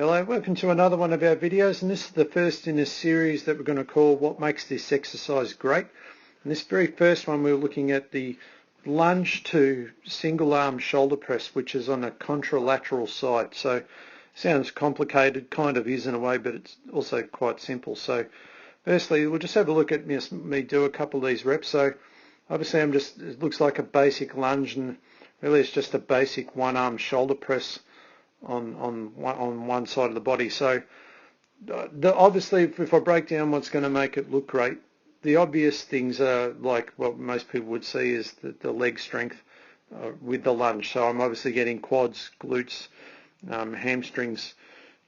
Hello, welcome to another one of our videos, and this is the first in a series that we're going to call What Makes This Exercise Great. And this very first one we're looking at the lunge to single arm shoulder press, which is on a contralateral side. So sounds complicated, kind of is in a way, but it's also quite simple. So firstly, we'll just have a look at me do a couple of these reps. So obviously it looks like a basic lunge, and really it's just a basic one arm shoulder press on one side of the body. So obviously if I break down what's going to make it look great, the obvious things are like what most people would see is the leg strength with the lunge. So I'm obviously getting quads, glutes, hamstrings,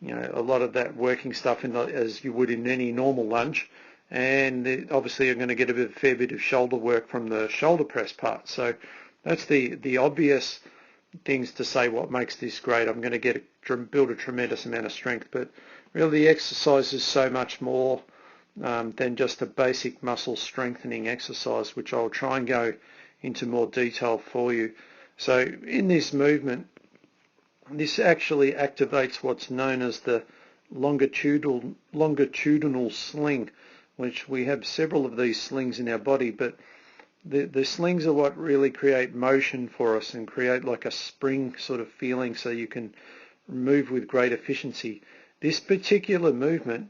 a lot of that working stuff as you would in any normal lunge. And obviously I'm going to get a fair bit of shoulder work from the shoulder press part. So that's the obvious things to say what makes this great. I'm going to build a tremendous amount of strength, but really the exercise is so much more than just a basic muscle strengthening exercise, which I'll try and go into more detail for you. So in this movement, this actually activates what's known as the longitudinal sling, which we have several of these slings in our body, but the slings are what really create motion for us and create like a spring sort of feeling, so you can move with great efficiency. This particular movement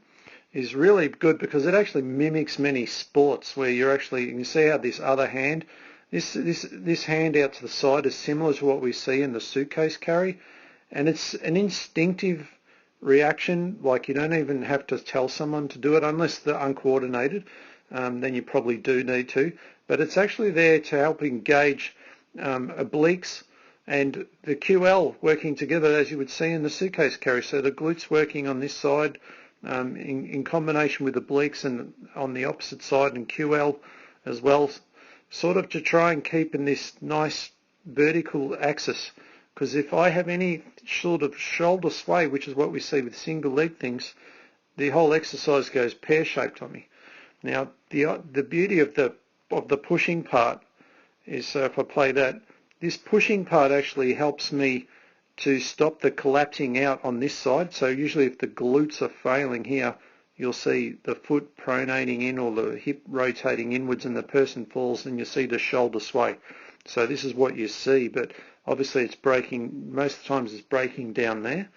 is really good because it actually mimics many sports where you can see how this other hand, this hand out to the side is similar to what we see in the suitcase carry, and it's an instinctive reaction. Like you don't even have to tell someone to do it unless they're uncoordinated. Then you probably do need to, but it's actually there to help engage obliques and the QL working together, as you would see in the suitcase carry. So the glutes working on this side in combination with obliques, and on the opposite side and QL as well, sort of to try and keep in this nice vertical axis. Because if I have any sort of shoulder sway, which is what we see with single leg things, the whole exercise goes pear-shaped on me. Now, the beauty of the pushing part is, so if I play that, this pushing part actually helps me to stop the collapsing out on this side. So usually if the glutes are failing here, you'll see the foot pronating in or the hip rotating inwards and the person falls, and you see the shoulder sway. So this is what you see, but obviously it's breaking, most of the times it's breaking down there.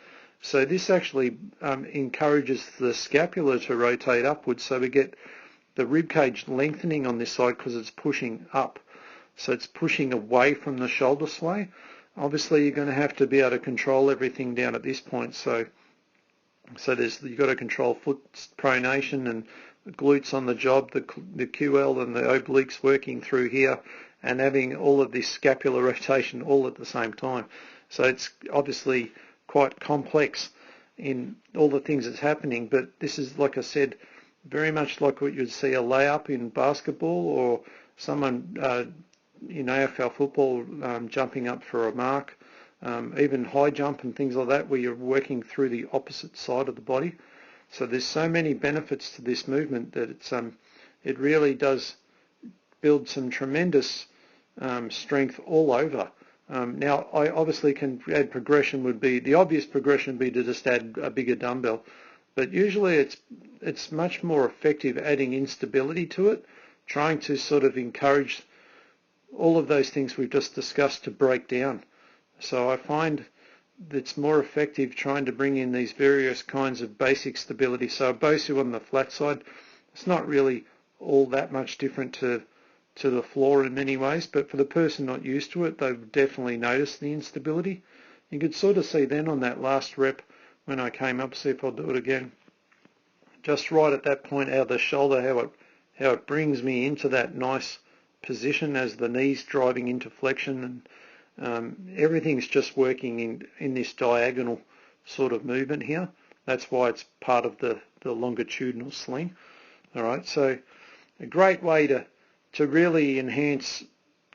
So this actually encourages the scapula to rotate upwards, so we get the rib cage lengthening on this side because it's pushing up. So it's pushing away from the shoulder sway. Obviously you're going to have to be able to control everything down at this point. So you've got to control foot pronation and glutes on the job, the QL and the obliques working through here, and having all of this scapular rotation all at the same time. So it's obviously quite complex in all the things that's happening, but this is, like I said, very much like what you'd see a layup in basketball, or someone in AFL football jumping up for a mark, even high jump and things like that, where you're working through the opposite side of the body. So there's so many benefits to this movement that it really does build some tremendous strength all over. Now, I obviously can add progression. The obvious progression would be to just add a bigger dumbbell, but usually it's much more effective adding instability to it, trying to sort of encourage all of those things we've just discussed to break down. So I find it's more effective trying to bring in these various kinds of basic stability. So a BOSU on the flat side, it's not really all that much different to the floor in many ways, but for the person not used to it, they've definitely noticed the instability. You could sort of see then on that last rep when I came up, see if I'll do it again, just right at that point how the shoulder, how it brings me into that nice position as the knees driving into flexion, and everything's just working in this diagonal sort of movement here. That's why it's part of the longitudinal sling. All right, so a great way to really enhance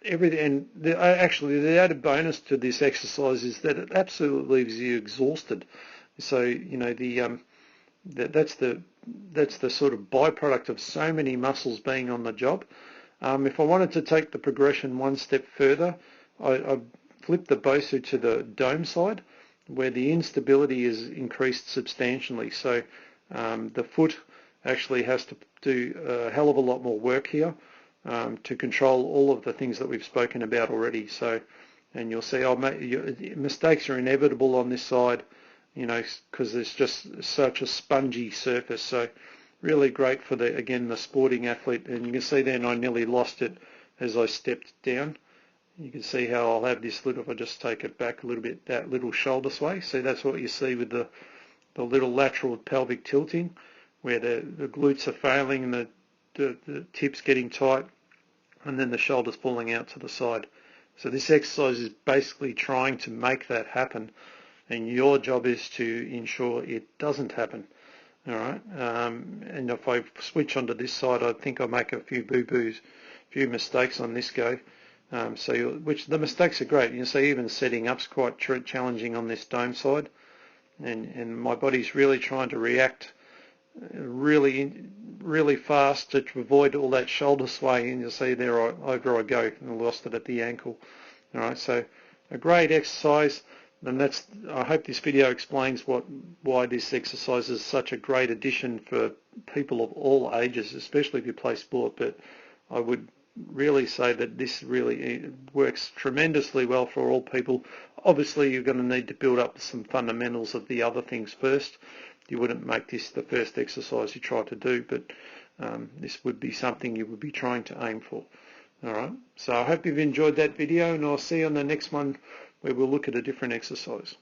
everything. And actually the added bonus to this exercise is that it absolutely leaves you exhausted. So that's the sort of byproduct of so many muscles being on the job. If I wanted to take the progression one step further, I flip the BOSU to the dome side, where the instability is increased substantially. So the foot actually has to do a hell of a lot more work here to control all of the things that we've spoken about already. So, and you'll see, mistakes are inevitable on this side, you know, because there's just such a spongy surface. So really great for the sporting athlete. And you can see then I nearly lost it as I stepped down. You can see how I'll have this little, if I just take it back a little bit, that little shoulder sway. So that's what you see with the little lateral pelvic tilting, where the glutes are failing and the tips getting tight, and then the shoulders falling out to the side. So this exercise is basically trying to make that happen, and your job is to ensure it doesn't happen. All right. And if I switch onto this side, I think I make a few boo-boos, a few mistakes on this go. Which the mistakes are great. You can see even setting up's quite challenging on this dome side, and my body's really trying to react really fast to avoid all that shoulder sway, and you'll see there over I go, and I lost it at the ankle. All right, so a great exercise, and I hope this video explains why this exercise is such a great addition for people of all ages, especially if you play sport. But I would really say that this really works tremendously well for all people. Obviously, you're going to need to build up some fundamentals of the other things first. You wouldn't make this the first exercise you try to do, but this would be something you would be trying to aim for. All right. So I hope you've enjoyed that video, and I'll see you on the next one where we'll look at a different exercise.